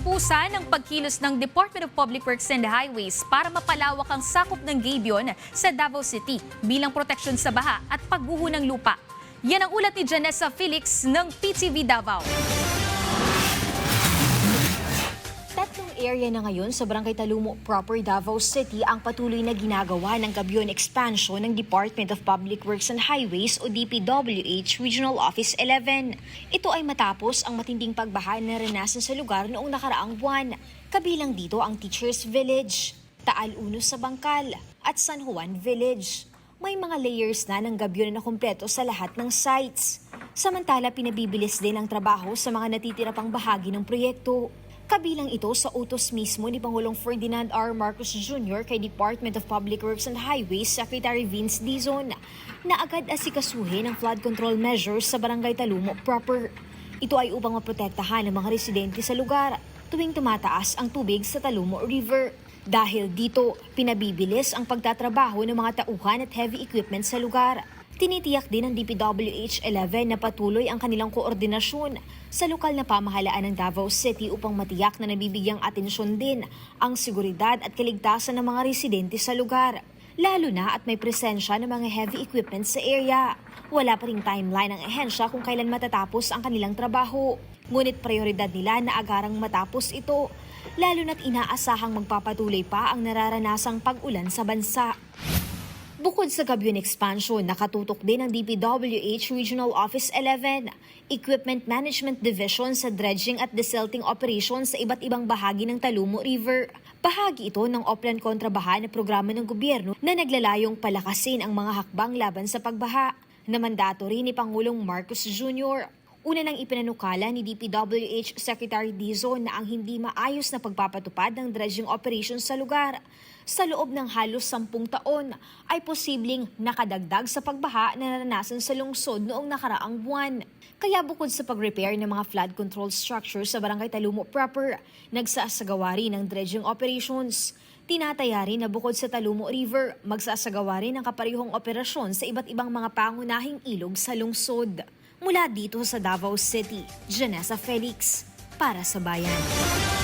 Tatapusan ang pagkilos ng Department of Public Works and Highways para mapalawak ang sakop ng gabion sa Davao City bilang proteksyon sa baha at pagguho ng lupa. Yan ang ulat ni Janessa Felix ng PTV Davao. Tatlong area na ngayon sa Barangay Talumo proper Davao City ang patuloy na ginagawa ng gabion expansion ng Department of Public Works and Highways o DPWH Regional Office 11. Ito ay matapos ang matinding pagbaha na naranasan sa lugar noong nakaraang buwan. Kabilang dito ang Teachers Village, Taal Unos sa Bangkal at San Juan Village. May mga layers na ng gabion na kumpleto sa lahat ng sites. Samantala, pinabibilis din ang trabaho sa mga natitira pang bahagi ng proyekto. Kabilang ito sa utos mismo ni Pangulong Ferdinand R. Marcos Jr. kay Department of Public Works and Highways Secretary Vince Dizon na agad asikasuhin ang flood control measures sa Barangay Talumo proper. Ito ay upang maprotektahan ang mga residente sa lugar tuwing tumataas ang tubig sa Talumo River. Dahil dito, pinabibilis ang pagtatrabaho ng mga tauhan at heavy equipment sa lugar. Tinitiyak din ng DPWH-11 na patuloy ang kanilang koordinasyon sa lokal na pamahalaan ng Davao City upang matiyak na nabibigyang atensyon din ang seguridad at kaligtasan ng mga residente sa lugar. Lalo na at may presensya ng mga heavy equipment sa area. Wala pa ring timeline ang ahensya kung kailan matatapos ang kanilang trabaho. Ngunit prioridad nila na agarang matapos ito, lalo na't inaasahang magpapatuloy pa ang nararanasang pag-ulan sa bansa. Bukod sa gabion expansion, nakatutok din ang DPWH Regional Office 11, Equipment Management Division sa dredging at desilting operations sa iba't ibang bahagi ng Talumo River. Bahagi ito ng Oplan Kontrabaha na programa ng gobyerno na naglalayong palakasin ang mga hakbang laban sa pagbaha, na mandato rin ni Pangulong Marcos Jr. Una nang ipinanukala ni DPWH Secretary Dizon na ang hindi maayos na pagpapatupad ng dredging operations sa lugar sa loob ng halos 10 taon ay posibleng nakadagdag sa pagbaha na naranasan sa lungsod noong nakaraang buwan. Kaya bukod sa pag-repair ng mga flood control structures sa Barangay Talumo proper, nagsasagawa rin ng dredging operations. Tinataya rin na bukod sa Talumo River, magsasagawa rin ng kaparehong operasyon sa iba't ibang mga pangunahing ilog sa lungsod. Mula dito sa Davao City, Janessa Felix, para sa Bayan.